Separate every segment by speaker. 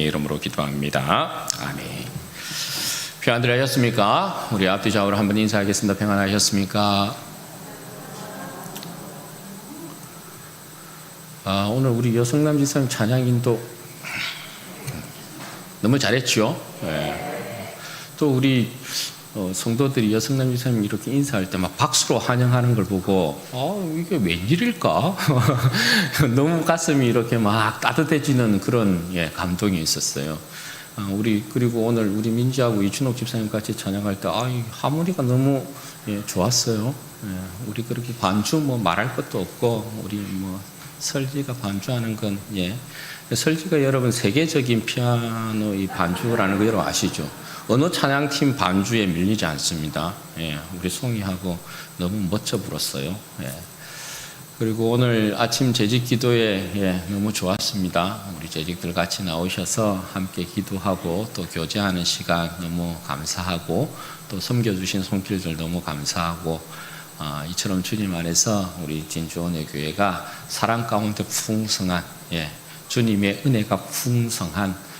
Speaker 1: 이름으로 기도합니다. 아멘. 평안들 하셨습니까? 우리 앞뒤 좌우로 한번 인사하겠습니다. 평안하셨습니까? 오늘 우리 여성남지성 찬양인도 너무 잘했죠? 네. 또 우리 성도들이 여성남지성 이렇게 인사할 때 막 박수로 환영하는 걸 보고 이게 웬일일까? 너무 가슴이 이렇게 막 따뜻해지는 그런 감동이 있었어요. 그리고 오늘 우리 민지하고 이춘옥 집사님 같이 찬양할 때 하모니가 너무 좋았어요. 우리 그렇게 반주 말할 것도 없고 우리 설지가 반주하는 건 설지가 여러분 세계적인 피아노 이 반주라는 거 여러분 아시죠? 어느 찬양팀 반주에 밀리지 않습니다. 우리 송이하고 너무 멋져 불었어요. 그리고 오늘 아침 재직 기도에 너무 좋았습니다. 우리 재직들 같이 나오셔서 함께 기도하고 또 교제하는 시간 너무 감사하고 또 섬겨주신 손길들 너무 감사하고 이처럼 주님 안에서 우리 진주원의 교회가 사랑 가운데 풍성한 주님의 은혜가 풍성한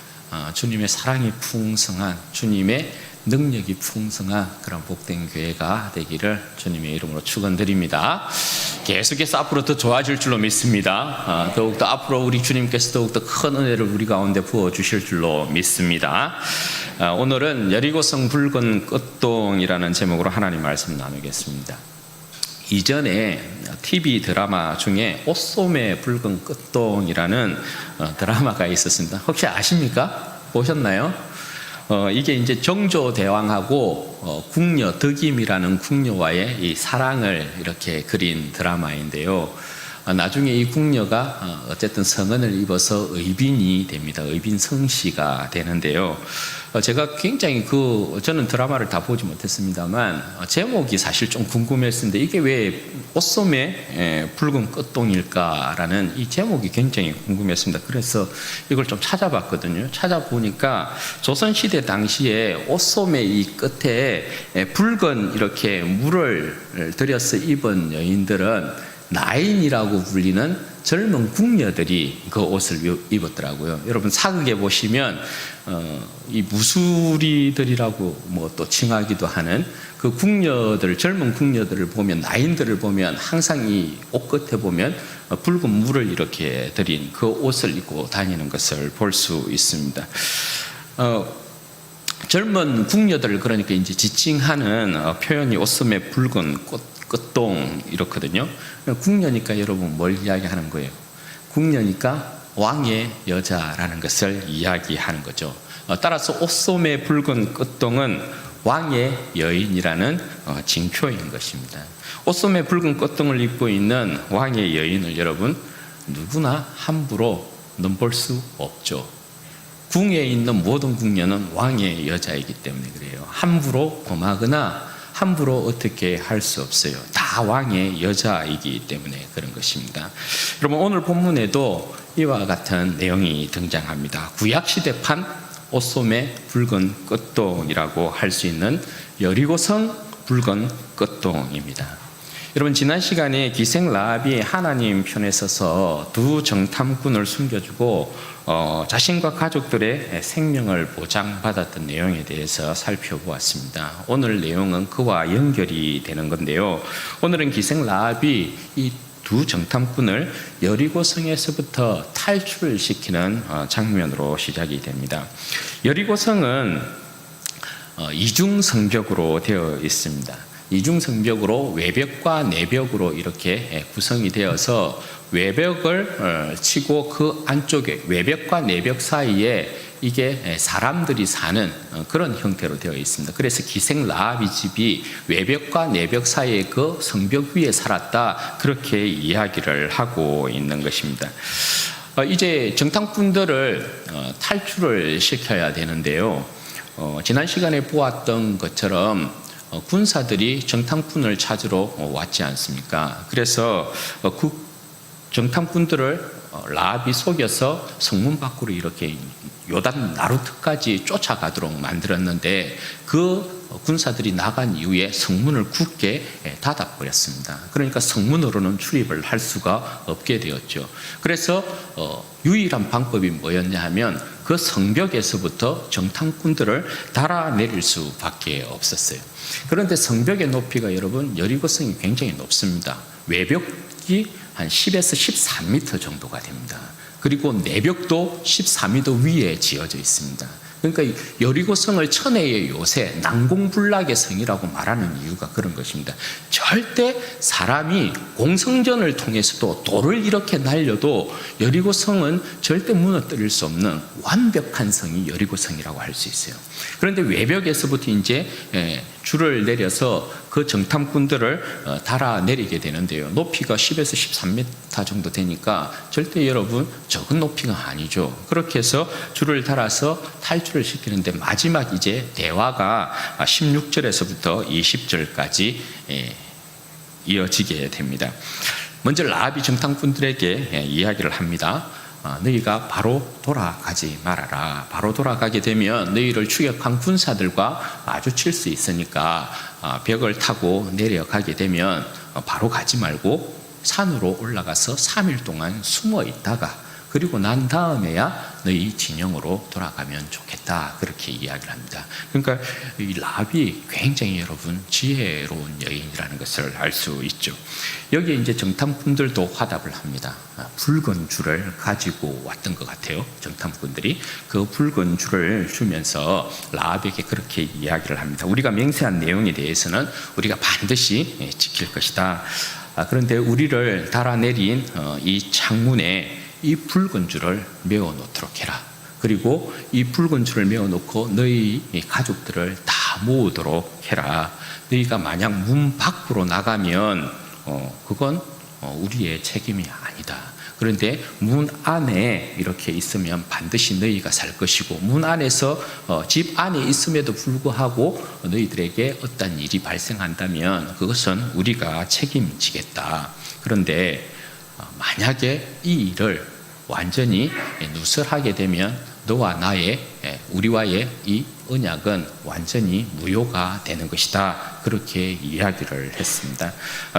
Speaker 1: 주님의 사랑이 풍성한 주님의 능력이 풍성한 그런 복된 교회가 되기를 주님의 이름으로 축원드립니다. 계속해서 앞으로 더 좋아질 줄로 믿습니다. 더욱더 앞으로 우리 주님께서 더욱더 큰 은혜를 우리 가운데 부어주실 줄로 믿습니다. 오늘은 여리고성 붉은 끝동이라는 제목으로 하나님 말씀 나누겠습니다. 이전에 TV 드라마 중에 옷소매 붉은 끝동이라는 드라마가 있었습니다. 혹시 아십니까? 보셨나요? 이게 이제 정조대왕하고 궁녀 덕임이라는 궁녀와의 이 사랑을 이렇게 그린 드라마인데요. 나중에 이 궁녀가 어쨌든 성은을 입어서 의빈이 됩니다. 의빈 성씨가 되는데요. 제가 굉장히 저는 드라마를 다 보지 못했습니다만 제목이 사실 좀 궁금했는데 이게 왜 옷소매 붉은 끝동일까라는 이 제목이 굉장히 궁금했습니다. 그래서 이걸 좀 찾아봤거든요. 찾아보니까 조선시대 당시에 옷소매 이 끝에 붉은 이렇게 물을 들여서 입은 여인들은 나인이라고 불리는 젊은 궁녀들이 그 옷을 입었더라고요. 여러분 사극에 보시면 이 무술이들이라고 또 칭하기도 하는 그 궁녀들, 젊은 궁녀들을 보면, 나인들을 보면 항상 이 옷 끝에 보면 붉은 물을 이렇게 들인 그 옷을 입고 다니는 것을 볼 수 있습니다. 젊은 궁녀들을 그러니까 이제 지칭하는 표현이 옷소매 붉은 끝동 이렇거든요. 궁녀니까 여러분 뭘 이야기하는 거예요? 궁녀니까 왕의 여자라는 것을 이야기하는 거죠. 따라서 옷소매 붉은 끝동은 왕의 여인이라는 징표인 것입니다. 옷소매 붉은 끝동을 입고 있는 왕의 여인을 여러분 누구나 함부로 넘볼 수 없죠. 궁에 있는 모든 궁녀는 왕의 여자이기 때문에 그래요. 함부로 범하거나 함부로 어떻게 할 수 없어요. 다 왕의 여자이기 때문에 그런 것입니다. 여러분 오늘 본문에도 이와 같은 내용이 등장합니다. 구약시대판 옷소매 붉은 끝동이라고 할 수 있는 여리고성 붉은 끝동입니다. 여러분 지난 시간에 기생 라합이 하나님 편에 서서 두 정탐꾼을 숨겨주고 자신과 가족들의 생명을 보장받았던 내용에 대해서 살펴보았습니다. 오늘 내용은 그와 연결이 되는 건데요. 오늘은 기생 라합이 이 두 정탐꾼을 여리고성에서부터 탈출을 시키는 장면으로 시작이 됩니다. 여리고성은 이중성벽으로 되어 있습니다. 이중성벽으로 외벽과 내벽으로 이렇게 구성이 되어서 외벽을 치고 그 안쪽에 외벽과 내벽 사이에 이게 사람들이 사는 그런 형태로 되어 있습니다. 그래서 기생 라합의 집이 외벽과 내벽 사이의 그 성벽 위에 살았다 그렇게 이야기를 하고 있는 것입니다. 이제 정탐꾼들을 탈출을 시켜야 되는데요. 지난 시간에 보았던 것처럼 군사들이 정탐꾼을 찾으러 왔지 않습니까? 그래서 그 정탐꾼들을 라합이 속여서 성문 밖으로 이렇게 요단 나루트까지 쫓아가도록 만들었는데 그 군사들이 나간 이후에 성문을 굳게 닫아버렸습니다. 그러니까 성문으로는 출입을 할 수가 없게 되었죠. 그래서 유일한 방법이 뭐였냐 하면 그 성벽에서부터 정탐꾼들을 달아내릴 수밖에 없었어요. 그런데 성벽의 높이가 여러분 여리고성이 굉장히 높습니다. 외벽이 한 10에서 13m 정도가 됩니다. 그리고 내벽도 14m 위에 지어져 있습니다. 그러니까 여리고성을 천혜의 요새, 난공불락의 성이라고 말하는 이유가 그런 것입니다. 절대 사람이 공성전을 통해서도 돌을 이렇게 날려도 여리고성은 절대 무너뜨릴 수 없는 완벽한 성이 여리고성이라고 할 수 있어요. 그런데 외벽에서부터 이제 줄을 내려서 그 정탐꾼들을 달아내리게 되는데요. 높이가 10에서 13m 정도 되니까 절대 여러분 적은 높이가 아니죠. 그렇게 해서 줄을 달아서 탈출을 시키는데 마지막 이제 대화가 16절에서부터 20절까지 이어지게 됩니다. 먼저 라합이 정탐꾼들에게 이야기를 합니다. 너희가 바로 돌아가지 말아라. 바로 돌아가게 되면 너희를 추격한 군사들과 마주칠 수 있으니까 벽을 타고 내려가게 되면 바로 가지 말고 산으로 올라가서 3일 동안 숨어 있다가 그리고 난 다음에야 너희 진영으로 돌아가면 좋겠다. 그렇게 이야기를 합니다. 그러니까 이 라합이 굉장히 여러분 지혜로운 여인이라는 것을 알 수 있죠. 여기에 이제 정탐꾼들도 화답을 합니다. 붉은 줄을 가지고 왔던 것 같아요. 정탐꾼들이 그 붉은 줄을 주면서 라합에게 그렇게 이야기를 합니다. 우리가 맹세한 내용에 대해서는 우리가 반드시 지킬 것이다. 그런데 우리를 달아내린 이 창문에 이 붉은 줄을 메어 놓도록 해라. 그리고 이 붉은 줄을 메어 놓고 너희 가족들을 다 모으도록 해라. 너희가 만약 문 밖으로 나가면 그건 우리의 책임이 아니다. 그런데 문 안에 이렇게 있으면 반드시 너희가 살 것이고 문 안에서 집 안에 있음에도 불구하고 너희들에게 어떤 일이 발생한다면 그것은 우리가 책임지겠다. 그런데 만약에 이 일을 완전히 누설하게 되면 너와 나의 우리와의 이 언약은 완전히 무효가 되는 것이다. 그렇게 이야기를 했습니다.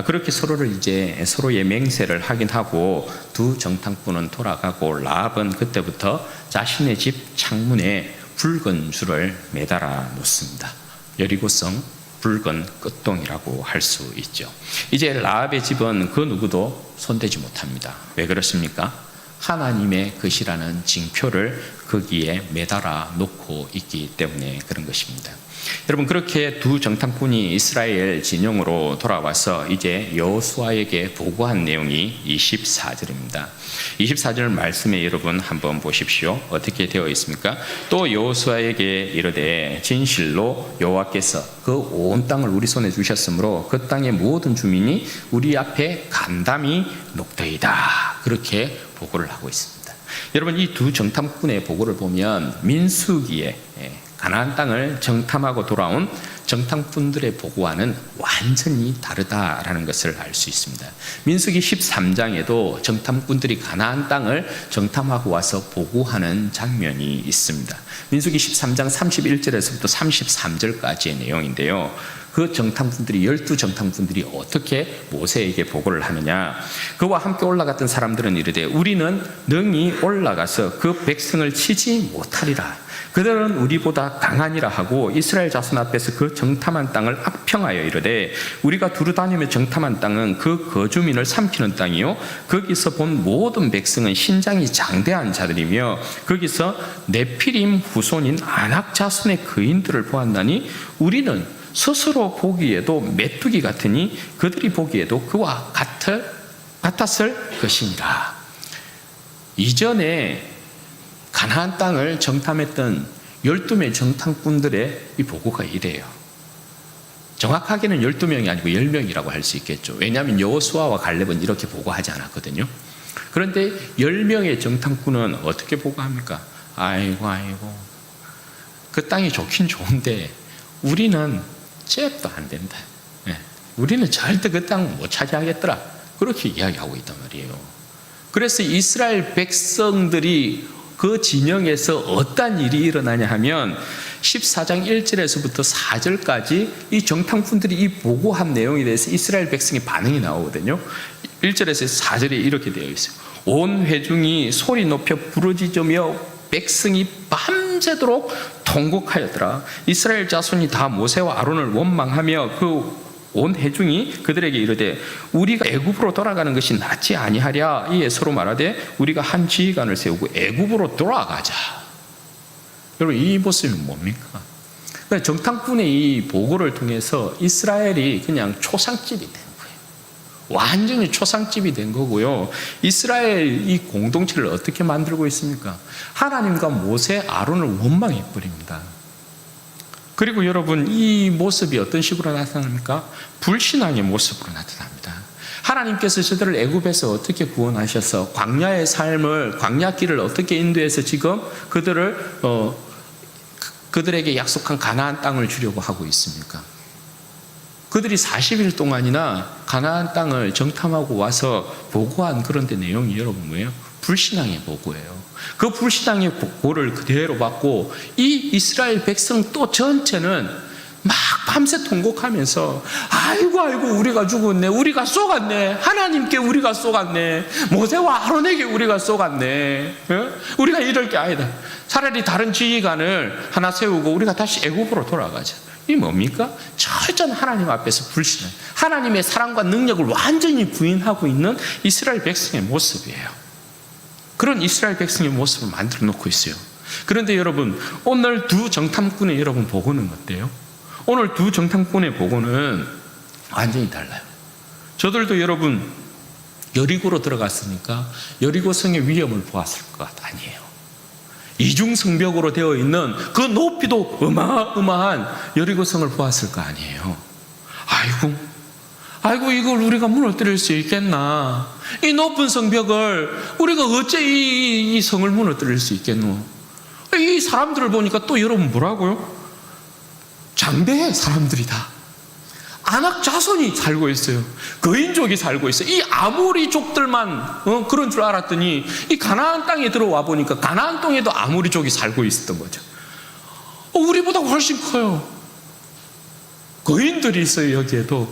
Speaker 1: 그렇게 서로의 맹세를 하긴 하고 두 정탐꾼은 돌아가고 라합은 그때부터 자신의 집 창문에 붉은 줄을 매달아 놓습니다. 여리고성 붉은 끝동이라고 할 수 있죠. 이제 라합의 집은 그 누구도 손대지 못합니다. 왜 그렇습니까? 하나님의 것이라는 징표를 거기에 매달아 놓고 있기 때문에 그런 것입니다. 여러분 그렇게 두 정탐꾼이 이스라엘 진영으로 돌아와서 이제 여호수아에게 보고한 내용이 24절입니다. 24절 말씀에 여러분 한번 보십시오. 어떻게 되어 있습니까? 또 여호수아에게 이르되 진실로 여호와께서 그 온 땅을 우리 손에 주셨으므로 그 땅의 모든 주민이 우리 앞에 간담이 녹더이다. 그렇게 보고를 하고 있습니다. 여러분 이 두 정탐꾼의 보고를 보면 민수기에 가나안 땅을 정탐하고 돌아온 정탐꾼들의 보고와는 완전히 다르다라는 것을 알 수 있습니다. 민수기 13장에도 정탐꾼들이 가나안 땅을 정탐하고 와서 보고하는 장면이 있습니다. 민수기 13장 31절에서부터 33절까지의 내용인데요. 그 정탐꾼들이 12정탐꾼들이 어떻게 모세에게 보고를 하느냐. 그와 함께 올라갔던 사람들은 이르되 우리는 능히 올라가서 그 백성을 치지 못하리라. 그들은 우리보다 강하니라 하고 이스라엘 자손 앞에서 그 정탐한 땅을 악평하여 이르되 우리가 두루다니며 정탐한 땅은 그 거주민을 삼키는 땅이요 거기서 본 모든 백성은 신장이 장대한 자들이며 거기서 네피림 후손인 아낙 자손의 거인들을 보았나니 우리는 스스로 보기에도 메뚜기 같으니 그들이 보기에도 그와 같았을 것이니라. 이전에 가나안 땅을 정탐했던 12명의 정탐꾼들의 이 보고가 이래요. 정확하게는 12명이 아니고 10명이라고 할 수 있겠죠. 왜냐하면 여호수아와 갈렙은 이렇게 보고하지 않았거든요. 그런데 10명의 정탐꾼은 어떻게 보고합니까? 아이고 그 땅이 좋긴 좋은데 우리는 잽도 안 된다. 우리는 절대 그 땅 못 차지하겠더라. 그렇게 이야기하고 있단 말이에요. 그래서 이스라엘 백성들이 그 진영에서 어떤 일이 일어나냐 하면 14장 1절에서부터 4절까지 이 정탐꾼들이 이 보고한 내용에 대해서 이스라엘 백성의 반응이 나오거든요. 1절에서 4절에 이렇게 되어 있어요. 온 회중이 소리 높여 부르짖으며 백성이 밤새도록 통곡하였더라. 이스라엘 자손이 다 모세와 아론을 원망하며 그 온 회중이 그들에게 이르되 우리가 애굽으로 돌아가는 것이 낫지 아니하랴. 이에 서로 말하되 우리가 한 지휘관을 세우고 애굽으로 돌아가자. 여러분, 이 모습이 뭡니까? 정탐꾼의 이 보고를 통해서 이스라엘이 그냥 초상집이 된 거예요. 완전히 초상집이 된 거고요. 이스라엘 이 공동체를 어떻게 만들고 있습니까? 하나님과 모세, 아론을 원망해 버립니다. 그리고 여러분, 이 모습이 어떤 식으로 나타납니까? 불신앙의 모습으로 나타납니다. 하나님께서 저들을 애굽에서 어떻게 구원하셔서 광야의 삶을, 광야길을 어떻게 인도해서 지금 그들에게 약속한 가나안 땅을 주려고 하고 있습니까? 그들이 40일 동안이나 가나안 땅을 정탐하고 와서 보고한 그런데 내용이 여러분 뭐예요? 불신앙의 보고예요. 그 불신앙의 보고를 그대로 받고 이 이스라엘 백성 또 전체는 막 밤새 통곡하면서 아이고 우리가 죽었네, 우리가 쏘갔네, 하나님께 우리가 쏘갔네, 모세와 아론에게 우리가 쏘갔네, 우리가 이럴 게 아니다. 차라리 다른 지휘관을 하나 세우고 우리가 다시 애굽으로 돌아가자. 이게 뭡니까? 철저한 하나님 앞에서 불신한, 하나님의 사랑과 능력을 완전히 부인하고 있는 이스라엘 백성의 모습이에요. 그런 이스라엘 백성의 모습을 만들어 놓고 있어요. 그런데 여러분, 오늘 두 정탐꾼의 여러분 보고는 어때요? 오늘 두 정탐꾼의 보고는 완전히 달라요. 저들도 여러분 여리고로 들어갔으니까 여리고 성의 위험을 보았을 것 아니에요. 이중성벽으로 되어 있는 그 높이도 어마어마한 여리고 성을 보았을 거 아니에요. 아이고 이걸 우리가 무너뜨릴 수 있겠나? 이 높은 성벽을 우리가 어째 이 성을 무너뜨릴 수 있겠노? 이 사람들을 보니까 또 여러분 뭐라고요? 장대의 사람들이다. 아낙 자손이 살고 있어요. 거인족이 살고 있어요. 이 아모리족들만 그런 줄 알았더니 이 가나안 땅에 들어와 보니까 가나안 땅에도 아모리족이 살고 있었던 거죠. 우리보다 훨씬 커요. 거인들이 있어요. 여기에도.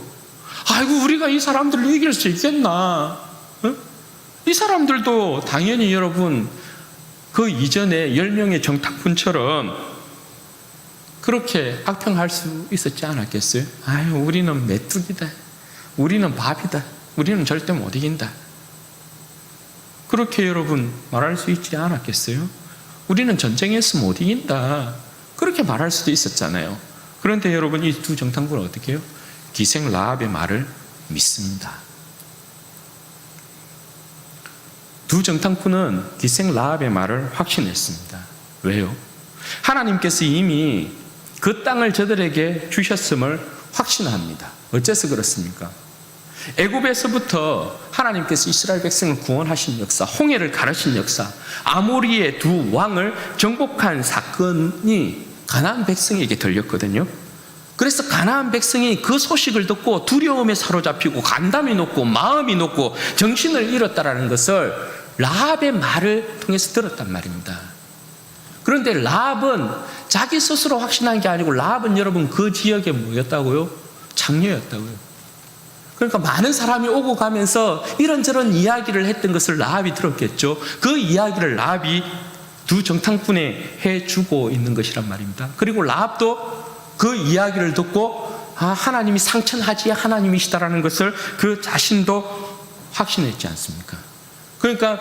Speaker 1: 아이고 우리가 이 사람들을 이길 수 있겠나? 이 사람들도 당연히 여러분 그 이전에 10명의 정탐꾼처럼 그렇게 악평할 수 있었지 않았겠어요? 아유 우리는 메뚜기다, 우리는 밥이다, 우리는 절대 못 이긴다, 그렇게 여러분 말할 수 있지 않았겠어요? 우리는 전쟁에서 못 이긴다, 그렇게 말할 수도 있었잖아요. 그런데 여러분 이 두 정탐꾼은 어떻게 해요? 기생 라합의 말을 믿습니다. 두 정탐꾼은 기생 라합의 말을 확신했습니다. 왜요? 하나님께서 이미 그 땅을 저들에게 주셨음을 확신합니다. 어째서 그렇습니까? 애굽에서부터 하나님께서 이스라엘 백성을 구원하신 역사, 홍해를 가르신 역사, 아모리의 두 왕을 정복한 사건이 가나안 백성에게 들렸거든요. 그래서 가나안 백성이 그 소식을 듣고 두려움에 사로잡히고 간담이 높고 마음이 높고 정신을 잃었다라는 것을 라합의 말을 통해서 들었단 말입니다. 그런데 라합은 자기 스스로 확신한 게 아니고 라합은 여러분 그 지역에 뭐였다고요? 장녀였다고요. 그러니까 많은 사람이 오고 가면서 이런저런 이야기를 했던 것을 라합이 들었겠죠. 그 이야기를 라합이 두 정탐꾼에 해주고 있는 것이란 말입니다. 그리고 라합도 그 이야기를 듣고 하나님이 상천하지 하나님이시다라는 것을 그 자신도 확신했지 않습니까? 그러니까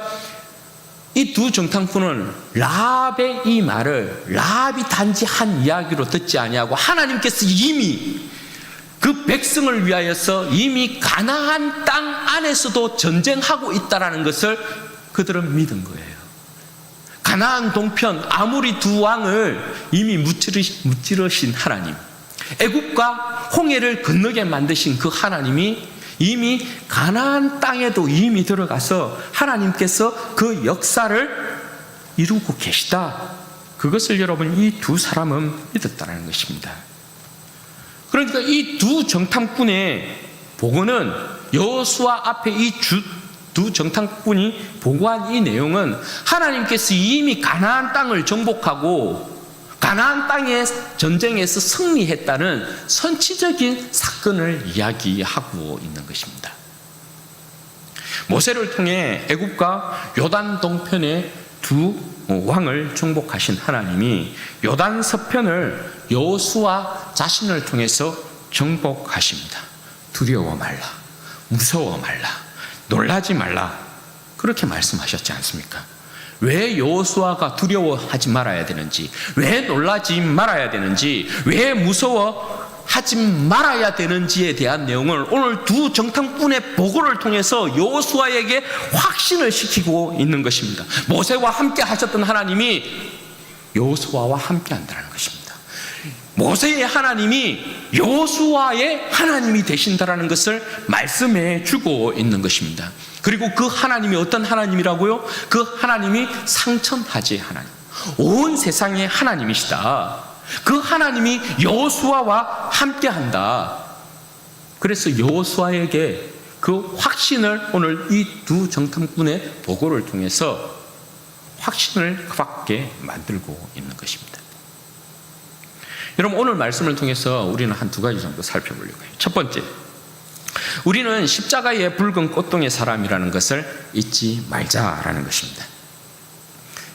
Speaker 1: 이 두 정탐꾼은 라합의 이 말을 라합이 단지 한 이야기로 듣지 아니하고 하나님께서 이미 그 백성을 위하여서 이미 가나안 땅 안에서도 전쟁하고 있다라는 것을 그들은 믿은 거예요. 가나안 동편 아모리 두 왕을 이미 무찌르신 하나님, 애굽과 홍해를 건너게 만드신 그 하나님이 이미 가나안 땅에도 이미 들어가서 하나님께서 그 역사를 이루고 계시다. 그것을 여러분 이 두 사람은 믿었다는 것입니다. 그러니까 이 두 정탐꾼의 보고는 여호수아 앞에 이 두 정탐꾼이 보고한 이 내용은 하나님께서 이미 가나안 땅을 정복하고 가나안 땅의 전쟁에서 승리했다는 선치적인 사건을 이야기하고 있는 것입니다. 모세를 통해 애굽과 요단 동편의 두 왕을 정복하신 하나님이 요단 서편을 여호수아 자신을 통해서 정복하십니다. 두려워 말라, 무서워 말라, 놀라지 말라, 그렇게 말씀하셨지 않습니까? 왜 여호수아가 두려워하지 말아야 되는지, 왜 놀라지 말아야 되는지, 왜 무서워하지 말아야 되는지에 대한 내용을 오늘 두 정탐꾼의 보고를 통해서 여호수아에게 확신을 시키고 있는 것입니다. 모세와 함께 하셨던 하나님이 여호수아와 함께 한다는 것입니다. 모세의 하나님이 여호수아의 하나님이 되신다라는 것을 말씀해 주고 있는 것입니다. 그리고 그 하나님이 어떤 하나님이라고요? 그 하나님이 상천하지 하나님, 온 세상의 하나님이시다. 그 하나님이 여호수아와 함께한다. 그래서 여호수아에게 그 확신을 오늘 이 두 정탐꾼의 보고를 통해서 확신을 갖게 만들고 있는 것입니다. 여러분, 오늘 말씀을 통해서 우리는 한 두 가지 정도 살펴보려고 해요. 첫 번째, 우리는 십자가의 붉은 꽃동의 사람이라는 것을 잊지 말자라는 것입니다.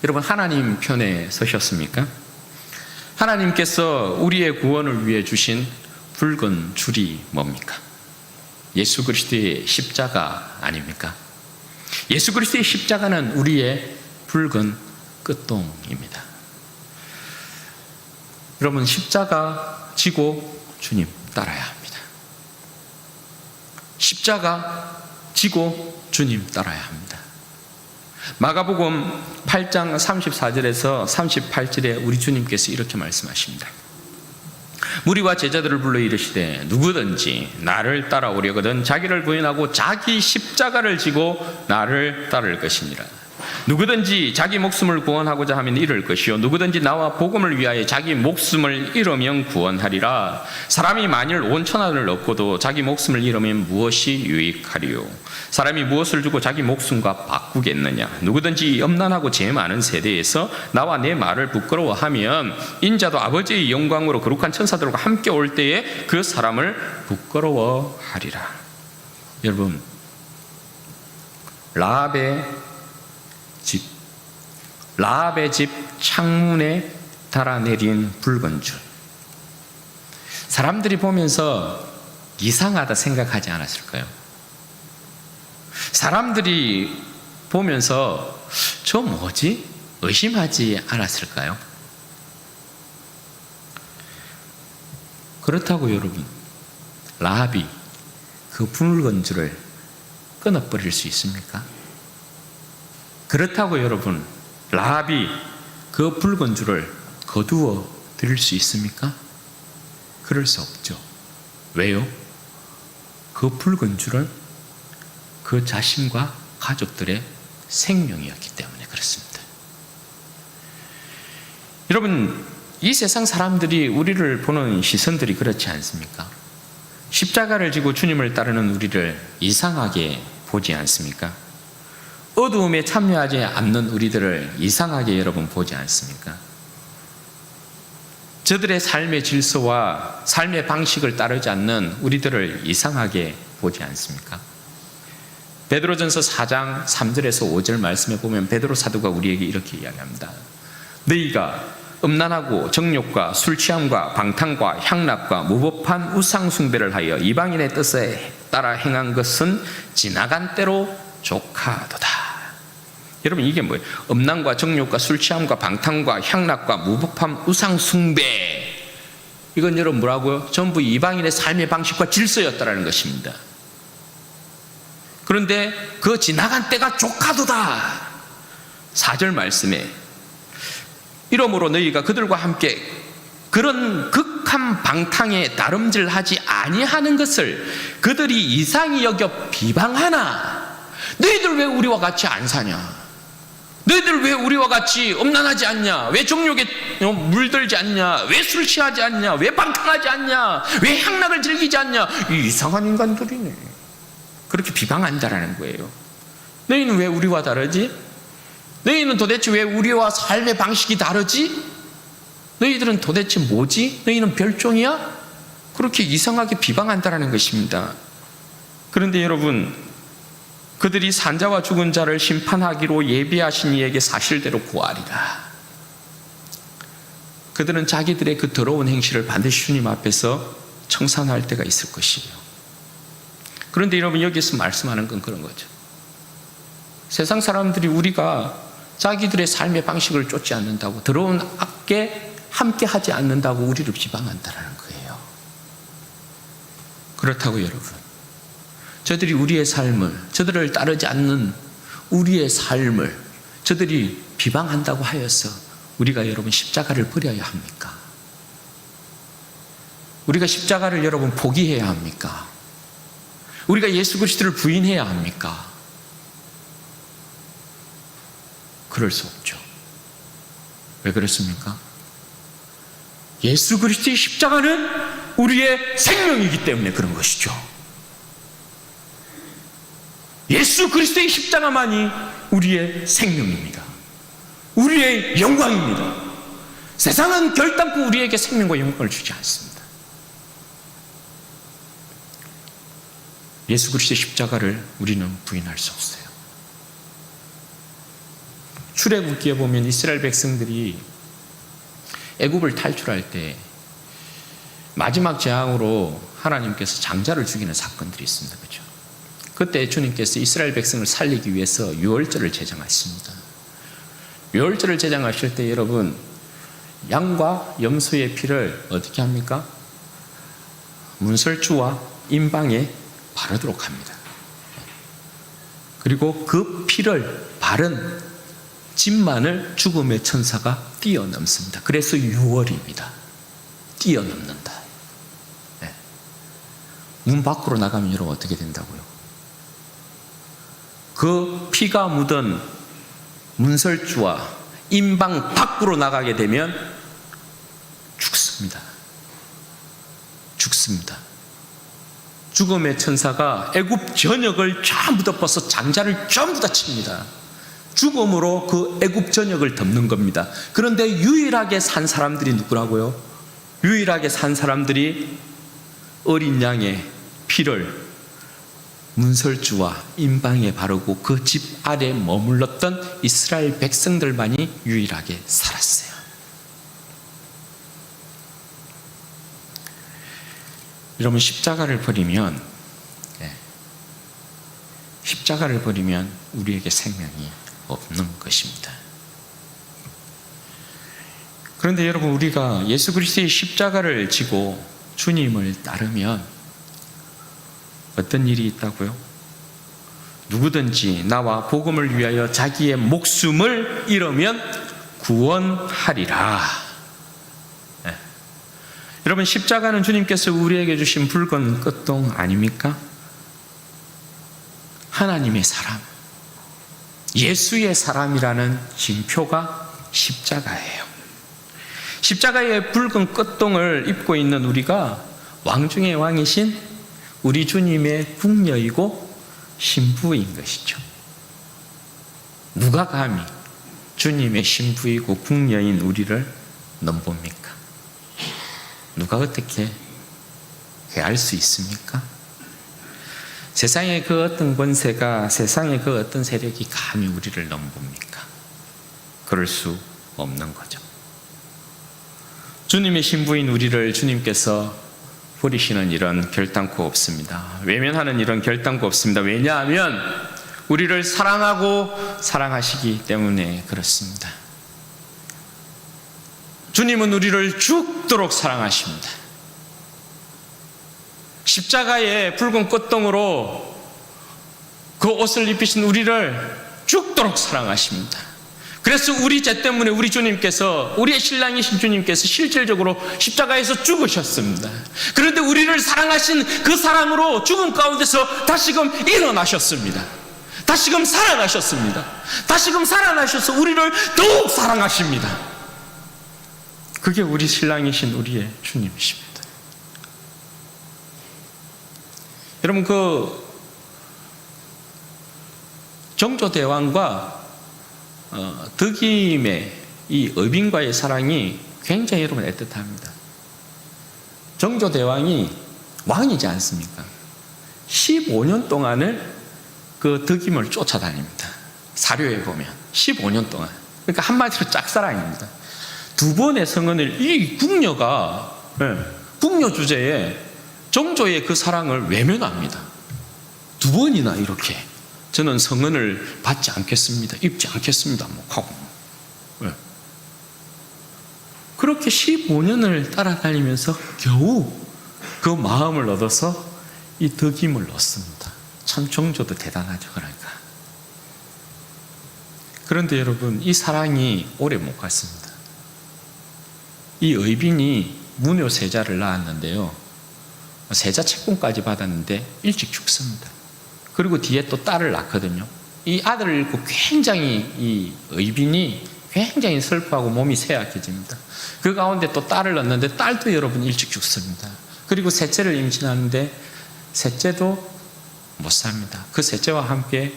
Speaker 1: 여러분, 하나님 편에 서셨습니까? 하나님께서 우리의 구원을 위해 주신 붉은 줄이 뭡니까? 예수 그리스도의 십자가 아닙니까? 예수 그리스도의 십자가는 우리의 붉은 끝동입니다. 여러분, 십자가 지고 주님 따라야 합니다. 십자가 지고 주님 따라야 합니다. 마가복음 8장 34절에서 38절에 우리 주님께서 이렇게 말씀하십니다. 무리와 제자들을 불러 이르시되 누구든지 나를 따라오려거든 자기를 부인하고 자기 십자가를 지고 나를 따를 것이니라. 누구든지 자기 목숨을 구원하고자 하면 잃을 것이요 누구든지 나와 복음을 위하여 자기 목숨을 잃으면 구원하리라. 사람이 만일 온 천하를 얻고도 자기 목숨을 잃으면 무엇이 유익하리요? 사람이 무엇을 주고 자기 목숨과 바꾸겠느냐? 누구든지 염난하고 죄 많은 세대에서 나와 내 말을 부끄러워하면 인자도 아버지의 영광으로 거룩한 천사들과 함께 올 때에 그 사람을 부끄러워하리라. 여러분, 라합의 집 창문에 달아내린 붉은 줄, 사람들이 보면서 이상하다 생각하지 않았을까요? 사람들이 보면서 저 뭐지? 의심하지 않았을까요? 그렇다고 여러분, 라합이 그 붉은 줄을 끊어버릴 수 있습니까? 그렇다고 여러분, 라합이 그 붉은 줄을 거두어 드릴 수 있습니까? 그럴 수 없죠. 왜요? 그 붉은 줄은 그 자신과 가족들의 생명이었기 때문에 그렇습니다. 여러분, 이 세상 사람들이 우리를 보는 시선들이 그렇지 않습니까? 십자가를 지고 주님을 따르는 우리를 이상하게 보지 않습니까? 어두움에 참여하지 않는 우리들을 이상하게 여러분 보지 않습니까? 저들의 삶의 질서와 삶의 방식을 따르지 않는 우리들을 이상하게 보지 않습니까? 베드로전서 4장 3절에서 5절 말씀에 보면 베드로 사도가 우리에게 이렇게 이야기합니다. 너희가 음란하고 정욕과 술취함과 방탕과 향락과 무법한 우상 숭배를 하여 이방인의 뜻에 따라 행한 것은 지나간 때로 족하도다. 여러분, 이게 뭐예요? 음란과 정욕과 술취함과 방탕과 향락과 무법한 우상 숭배, 이건 여러분 뭐라고요? 전부 이방인의 삶의 방식과 질서였다라는 것입니다. 그런데 그 지나간 때가 족하도다. 4절 말씀에 이러므로 너희가 그들과 함께 그런 극한 방탕에 다름질하지 아니하는 것을 그들이 이상히 여겨 비방하나 너희들 왜 우리와 같이 안 사냐? 너희들 왜 우리와 같이 음란하지 않냐? 왜 정욕에 물들지 않냐? 왜 술 취하지 않냐? 왜 방탕하지 않냐? 왜 향락을 즐기지 않냐? 이 이상한 인간들이네. 그렇게 비방한다라는 거예요. 너희는 왜 우리와 다르지? 너희는 도대체 왜 우리와 삶의 방식이 다르지? 너희들은 도대체 뭐지? 너희는 별종이야? 그렇게 이상하게 비방한다라는 것입니다. 그런데 여러분, 그들이 산자와 죽은 자를 심판하기로 예비하신 이에게 사실대로 구하리라. 그들은 자기들의 그 더러운 행실을 반드시 주님 앞에서 청산할 때가 있을 것이에요. 그런데 여러분, 여기서 말씀하는 건 그런 거죠. 세상 사람들이 우리가 자기들의 삶의 방식을 쫓지 않는다고, 더러운 악에 함께 하지 않는다고 우리를 비방한다는 거예요. 그렇다고 여러분, 저들이 우리의 삶을, 저들을 따르지 않는 우리의 삶을 저들이 비방한다고 하여서 우리가 여러분 십자가를 버려야 합니까? 우리가 십자가를 여러분 포기해야 합니까? 우리가 예수 그리스도를 부인해야 합니까? 그럴 수 없죠. 왜 그렇습니까? 예수 그리스도의 십자가는 우리의 생명이기 때문에 그런 것이죠. 예수 그리스도의 십자가만이 우리의 생명입니다. 우리의 영광입니다. 세상은 결단코 우리에게 생명과 영광을 주지 않습니다. 예수 그리스도의 십자가를 우리는 부인할 수 없어요. 출애굽기에 보면 이스라엘 백성들이 애굽을 탈출할 때 마지막 재앙으로 하나님께서 장자를 죽이는 사건들이 있습니다. 그렇죠? 그때 주님께서 이스라엘 백성을 살리기 위해서 유월절을 제정하십니다. 유월절을 제정하실 때 여러분, 양과 염소의 피를 어떻게 합니까? 문설주와 임방에 바르도록 합니다. 그리고 그 피를 바른 집만을 죽음의 천사가 뛰어넘습니다. 그래서 유월입니다. 뛰어넘는다. 네. 문 밖으로 나가면 여러분 어떻게 된다고요? 그 피가 묻은 문설주와 임방 밖으로 나가게 되면 죽습니다. 죽습니다. 죽음의 천사가 애굽 전역을 전부 덮어서 장자를 전부 다 칩니다. 죽음으로 그 애굽 전역을 덮는 겁니다. 그런데 유일하게 산 사람들이 누구라고요? 유일하게 산 사람들이 어린 양의 피를 문설주와 임방에 바르고 그 집 아래 머물렀던 이스라엘 백성들만이 유일하게 살았어요. 여러분, 십자가를 버리면 우리에게 생명이 없는 것입니다. 그런데 여러분, 우리가 예수 그리스도의 십자가를 지고 주님을 따르면 어떤 일이 있다고요? 누구든지 나와 복음을 위하여 자기의 목숨을 잃으면 구원하리라. 네. 여러분, 십자가는 주님께서 우리에게 주신 붉은 끝동 아닙니까? 하나님의 사람, 예수의 사람이라는 징표가 십자가예요. 십자가의 붉은 끝동을 입고 있는 우리가 왕 중의 왕이신 우리 주님의 궁녀이고 신부인 것이죠. 누가 감히 주님의 신부이고 궁녀인 우리를 넘봅니까? 누가 어떻게 알 수 있습니까? 세상의 그 어떤 권세가, 세상의 그 어떤 세력이 감히 우리를 넘봅니까? 그럴 수 없는 거죠. 주님의 신부인 우리를 주님께서 버리시는 일은 결단코 없습니다. 외면하는 일은 결단코 없습니다. 왜냐하면 우리를 사랑하고 사랑하시기 때문에 그렇습니다. 주님은 우리를 죽도록 사랑하십니다. 십자가의 붉은 꽃동으로 그 옷을 입히신 우리를 죽도록 사랑하십니다. 그래서 우리 죄 때문에 우리 주님께서, 우리의 신랑이신 주님께서 실질적으로 십자가에서 죽으셨습니다. 그런데 우리를 사랑하신 그 사랑으로 죽음 가운데서 다시금 일어나셨습니다. 다시금 살아나셨습니다. 다시금 살아나셔서 우리를 더욱 사랑하십니다. 그게 우리 신랑이신 우리의 주님이십니다. 여러분, 그 정조대왕과 득임의 이 어빈과의 사랑이 굉장히 여러분 애틋합니다. 정조대왕이 왕이지 않습니까? 15년 동안을 그 덕임을 쫓아다닙니다. 사료에 보면 15년 동안. 그러니까 한마디로 짝사랑입니다. 두 번의 성은을 이 궁녀가 궁녀 주제에 정조의 그 사랑을 외면합니다. 두 번이나 이렇게 저는 성은을 받지 않겠습니다. 입지 않겠습니다. 뭐 하고 그렇게 15년을 따라다니면서 겨우 그 마음을 얻어서 이 덕임을 얻습니다. 참 정조도 대단하죠. 그러니까. 그런데 여러분, 이 사랑이 오래 못 갔습니다. 이 의빈이 무묘세자를 낳았는데요, 세자 채권까지 받았는데 일찍 죽습니다. 그리고 뒤에 또 딸을 낳거든요. 이 아들을 잃고 굉장히 이 의빈이 굉장히 슬퍼하고 몸이 쇠약해집니다. 그 가운데 또 딸을 낳는데 딸도 여러분 일찍 죽습니다. 그리고 셋째를 임신하는데 셋째도 못 삽니다. 그 셋째와 함께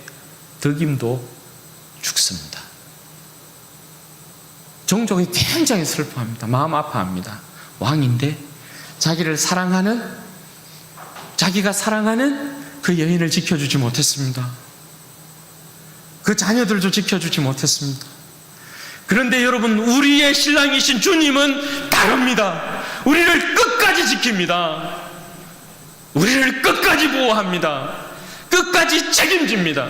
Speaker 1: 덕임도 죽습니다. 정족이 굉장히 슬퍼합니다. 마음 아파합니다. 왕인데 자기가 사랑하는 그 여인을 지켜주지 못했습니다. 그 자녀들도 지켜주지 못했습니다. 그런데 여러분, 우리의 신랑이신 주님은 다릅니다. 우리를 끝까지 지킵니다. 우리를 끝까지 보호합니다. 끝까지 책임집니다.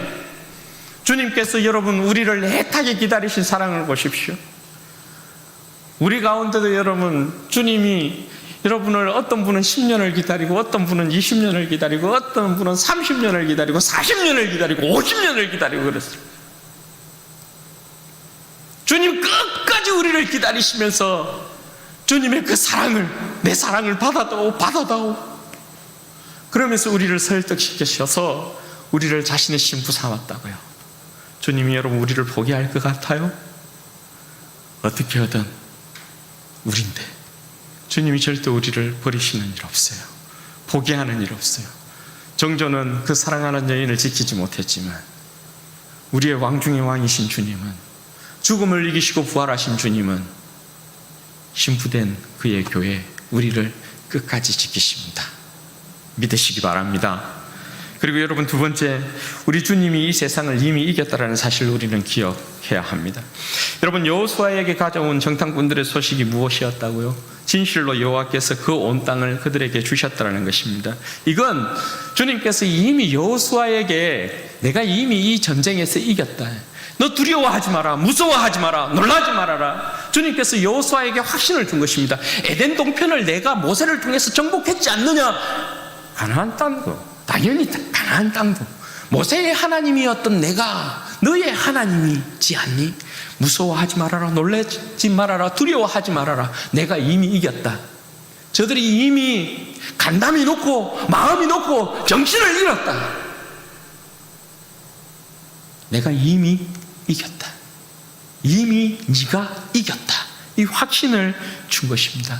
Speaker 1: 주님께서 여러분 우리를 애타게 기다리신 사랑을 보십시오. 우리 가운데도 여러분, 주님이 여러분을 어떤 분은 10년을 기다리고, 어떤 분은 20년을 기다리고, 어떤 분은 30년을 기다리고, 40년을 기다리고, 50년을 기다리고 그랬어요. 주님 끝까지 우리를 기다리시면서 주님의 그 사랑을, 내 사랑을 받아다오 그러면서 우리를 설득시키셔서 우리를 자신의 신부 삼았다고요. 주님이 여러분 우리를 포기할 것 같아요? 어떻게 하든 우린데 주님이 절대 우리를 버리시는 일 없어요. 포기하는 일 없어요. 정조는 그 사랑하는 여인을 지키지 못했지만 우리의 왕 중의 왕이신 주님은, 죽음을 이기시고 부활하신 주님은 신부된 그의 교회 우리를 끝까지 지키십니다. 믿으시기 바랍니다. 그리고 여러분, 두 번째, 우리 주님이 이 세상을 이미 이겼다는 사실을 우리는 기억해야 합니다. 여러분, 여호수아에게 가져온 정탐꾼들의 소식이 무엇이었다고요? 진실로 여호와께서 그 온 땅을 그들에게 주셨다는 것입니다. 이건 주님께서 이미 여호수아에게 내가 이미 이 전쟁에서 이겼다, 너 두려워하지 마라, 무서워하지 마라, 놀라지 말아라, 주님께서 여호수아에게 확신을 준 것입니다. 에덴 동편을 내가 모세를 통해서 정복했지 않느냐? 가나안 땅도, 당연히 가나안 땅도 모세의 하나님이었던 내가 너의 하나님이지 않니? 무서워하지 말아라, 놀라지 말아라, 두려워하지 말아라, 내가 이미 이겼다. 저들이 이미 간담이 놓고 마음이 놓고 정신을 잃었다. 내가 이미 이겼다. 이미 네가 이겼다. 이 확신을 준 것입니다.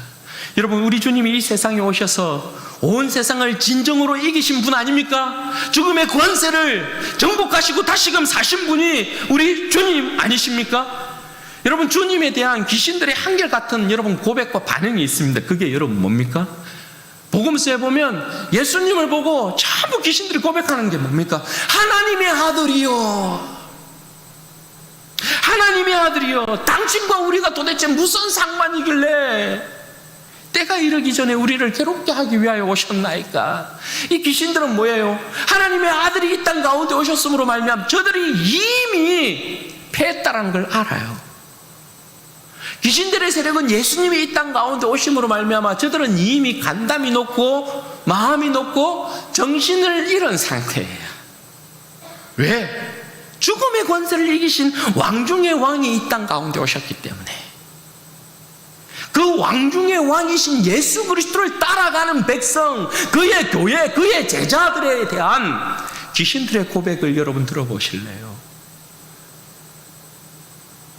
Speaker 1: 여러분, 우리 주님이 이 세상에 오셔서 온 세상을 진정으로 이기신 분 아닙니까? 죽음의 권세를 정복하시고 다시금 사신 분이 우리 주님 아니십니까? 여러분, 주님에 대한 귀신들의 한결같은 여러분 고백과 반응이 있습니다. 그게 여러분 뭡니까? 복음서에 보면 예수님을 보고 전부 귀신들이 고백하는 게 뭡니까? 하나님의 아들이요, 하나님의 아들이요, 당신과 우리가 도대체 무슨 상관이길래 때가 이르기 전에 우리를 괴롭게 하기 위하여 오셨나이까? 이 귀신들은 뭐예요? 하나님의 아들이 이 땅 가운데 오셨으므로 말미암아 저들이 이미 패했다는 걸 알아요. 귀신들의 세력은 예수님이 이 땅 가운데 오심으로 말미암아 저들은 이미 간담이 놓고 마음이 놓고 정신을 잃은 상태예요. 왜? 죽음의 권세를 이기신 왕 중의 왕이 이 땅 가운데 오셨기 때문에. 그 왕 중의 왕이신 예수 그리스도를 따라가는 백성, 그의 교회, 그의 제자들에 대한 귀신들의 고백을 여러분 들어보실래요?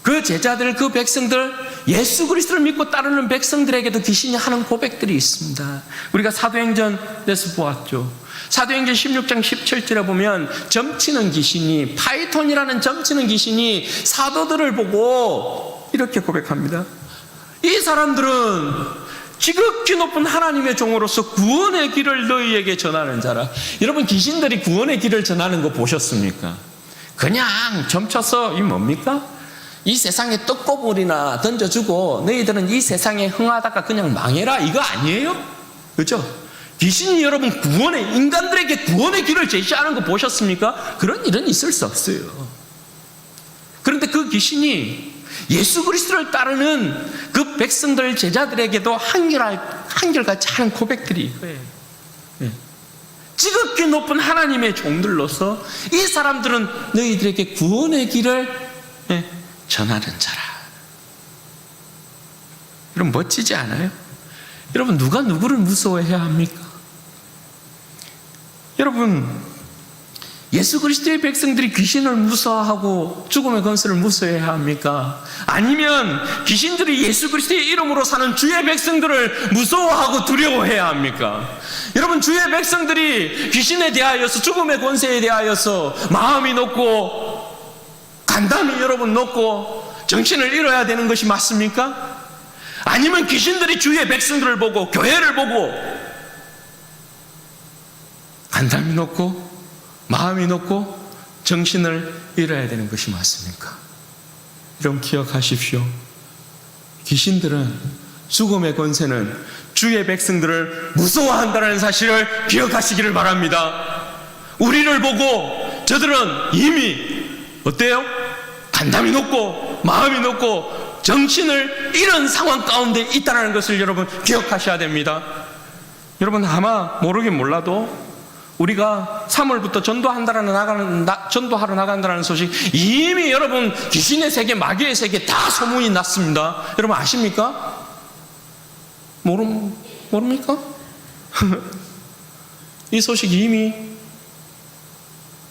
Speaker 1: 그 제자들, 그 백성들, 예수 그리스도를 믿고 따르는 백성들에게도 귀신이 하는 고백들이 있습니다. 우리가 사도행전에서 보았죠. 사도행전 16장 17절에 보면 점치는 귀신이, 파이톤이라는 점치는 귀신이 사도들을 보고 이렇게 고백합니다. 이 사람들은 지극히 높은 하나님의 종으로서 구원의 길을 너희에게 전하는 자라. 여러분, 귀신들이 구원의 길을 전하는 거 보셨습니까? 그냥 점쳐서 이 뭡니까? 이 세상에 떡고물이나 던져주고 너희들은 이 세상에 흥하다가 그냥 망해라, 이거 아니에요? 그죠? 귀신이 여러분 인간들에게 구원의 길을 제시하는 거 보셨습니까? 그런 일은 있을 수 없어요. 그런데 그 귀신이 예수 그리스도를 따르는 그 백성들, 제자들에게도 한결같이 하는 고백들이 이거예요. 지극히 높은 하나님의 종들로서 이 사람들은 너희들에게 구원의 길을 전하는 자라. 여러분, 멋지지 않아요? 여러분, 누가 누구를 무서워해야 합니까? 여러분, 예수 그리스도의 백성들이 귀신을 무서워하고 죽음의 권세를 무서워해야 합니까? 아니면 귀신들이 예수 그리스도의 이름으로 사는 주의 백성들을 무서워하고 두려워해야 합니까? 여러분, 주의 백성들이 귀신에 대하여서, 죽음의 권세에 대하여서 마음이 높고 간담이 여러분 높고 정신을 잃어야 되는 것이 맞습니까? 아니면 귀신들이 주의 백성들을 보고 교회를 보고 간담이 높고 마음이 높고 정신을 잃어야 되는 것이 맞습니까? 여러분, 기억하십시오. 귀신들은, 죽음의 권세는 주의 백성들을 무서워한다는 사실을 기억하시기를 바랍니다. 우리를 보고 저들은 이미 어때요? 간담이 높고 마음이 높고 정신을 잃은 상황 가운데 있다는 것을 여러분 기억하셔야 됩니다. 여러분, 아마 모르긴 몰라도 우리가 3월부터 전도하러 나간다는 소식 이미 여러분 귀신의 세계, 마귀의 세계 다 소문이 났습니다. 여러분 아십니까? 모릅니까? 이 소식이 이미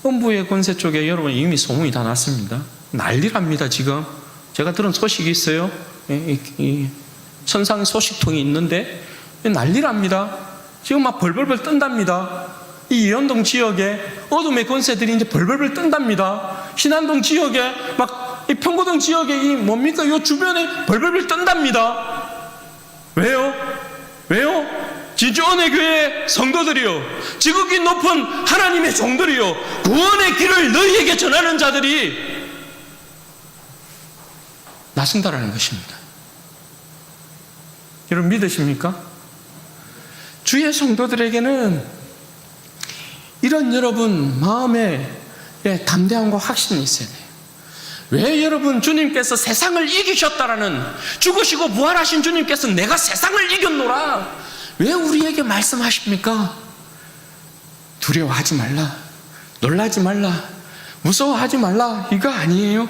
Speaker 1: 음부의 권세 쪽에 여러분 이미 소문이 다 났습니다. 난리랍니다. 지금 제가 들은 소식이 있어요. 이 천상 소식통이 있는데 난리랍니다. 지금 막 벌벌벌 뜬답니다. 이 이현동 지역에 어둠의 권세들이 이제 벌벌벌 뜬답니다. 신안동 지역에 막 이 평고동 지역에 이 뭡니까? 이 주변에 벌벌벌 뜬답니다. 왜요? 진주원의 교회 성도들이요, 지극히 높은 하나님의 종들이요, 구원의 길을 너희에게 전하는 자들이 나선다라는 것입니다. 여러분 믿으십니까? 주의 성도들에게는 이런 여러분 마음에 담대함과 확신이 있어야 돼요. 왜 여러분 주님께서 세상을 이기셨다라는, 죽으시고 부활하신 주님께서 내가 세상을 이겼노라 왜 우리에게 말씀하십니까? 두려워하지 말라, 놀라지 말라, 무서워하지 말라, 이거 아니에요?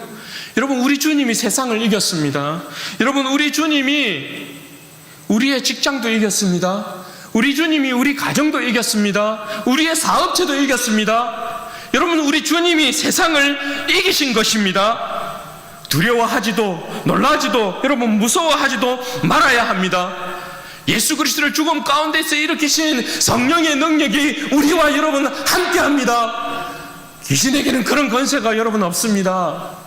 Speaker 1: 여러분, 우리 주님이 세상을 이겼습니다. 여러분, 우리 주님이 우리의 직장도 이겼습니다. 우리 주님이 우리 가정도 이겼습니다. 우리의 사업체도 이겼습니다. 여러분, 우리 주님이 세상을 이기신 것입니다. 두려워하지도 놀라지도 여러분 무서워하지도 말아야 합니다. 예수 그리스도를 죽음 가운데서 일으키신 성령의 능력이 우리와 여러분 함께합니다. 귀신에게는 그런 권세가 여러분 없습니다.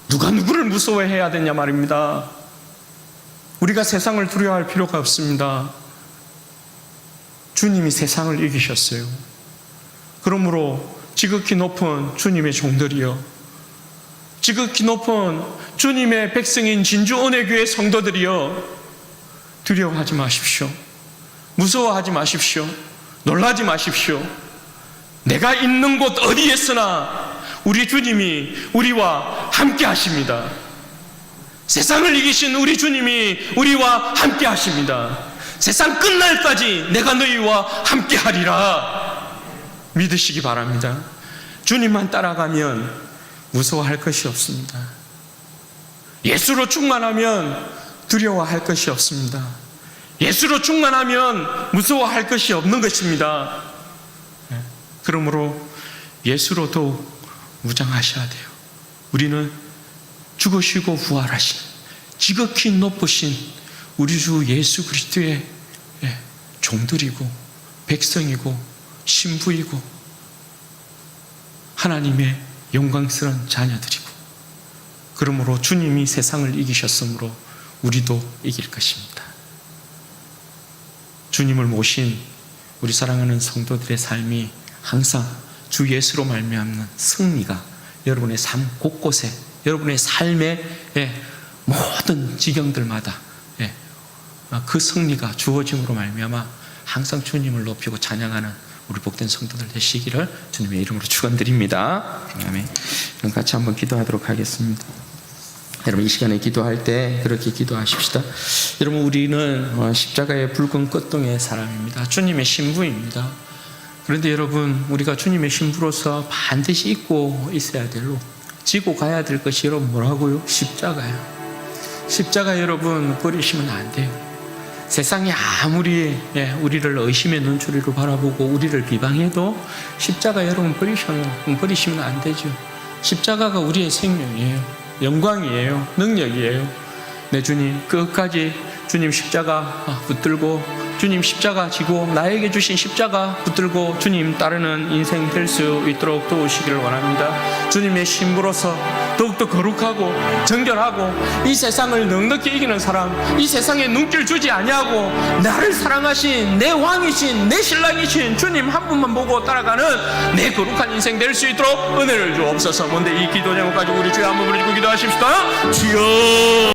Speaker 1: 누가 누구를 무서워해야 되냐 말입니다. 우리가 세상을 두려워할 필요가 없습니다. 주님이 세상을 이기셨어요. 그러므로 지극히 높은 주님의 종들이요, 지극히 높은 주님의 백성인 진주은혜교회 성도들이요, 두려워하지 마십시오. 무서워하지 마십시오. 놀라지 마십시오. 내가 있는 곳 어디에서나 우리 주님이 우리와 함께 하십니다. 세상을 이기신 우리 주님이 우리와 함께 하십니다. 세상 끝날까지 내가 너희와 함께 하리라 믿으시기 바랍니다. 주님만 따라가면 무서워할 것이 없습니다. 예수로 충만하면 두려워할 것이 없습니다. 예수로 충만하면 무서워할 것이 없는 것입니다. 그러므로 예수로 더욱 무장하셔야 돼요. 우리는 죽으시고 부활하신 지극히 높으신 우리 주 예수 그리스도의 종들이고 백성이고 신부이고 하나님의 영광스러운 자녀들이고, 그러므로 주님이 세상을 이기셨으므로 우리도 이길 것입니다. 주님을 모신 우리 사랑하는 성도들의 삶이 항상 주 예수로 말미암는 승리가 여러분의 삶 곳곳에, 여러분의 삶의 모든 지경들마다 그 승리가 주어짐으로 말미암아 항상 주님을 높이고 찬양하는 우리 복된 성도들 되시기를 주님의 이름으로 축원드립니다. 아멘. 그럼 같이 한번 기도하도록 하겠습니다. 여러분, 이 시간에 기도할 때 그렇게 기도하십시다. 여러분, 우리는 십자가의 붉은 끝동의 사람입니다. 주님의 신부입니다. 그런데 여러분, 우리가 주님의 신부로서 반드시 입고 있어야 될 옷, 지고 가야 될 것이 여러분 뭐라고요? 십자가예요. 십자가 여러분 버리시면 안 돼요. 세상이 아무리 우리를 의심의 눈초리로 바라보고 우리를 비방해도 십자가 여러분 버리시면 안 되죠. 십자가가 우리의 생명이에요. 영광이에요. 능력이에요. 내 주님, 끝까지 주님 십자가 붙들고, 주님 십자가 지고 나에게 주신 십자가 붙들고 주님 따르는 인생 될 수 있도록 도우시기를 원합니다. 주님의 신부로서 더욱더 거룩하고 정결하고 이 세상을 넉넉히 이기는 사람, 이 세상에 눈길 주지 아니하고 나를 사랑하신 내 왕이신 내 신랑이신 주님 한 분만 보고 따라가는 내 거룩한 인생 될 수 있도록 은혜를 주옵소서. 먼저 이 기도 제목까지 우리 주여 한번 부르짖고 기도하십시다. 주여.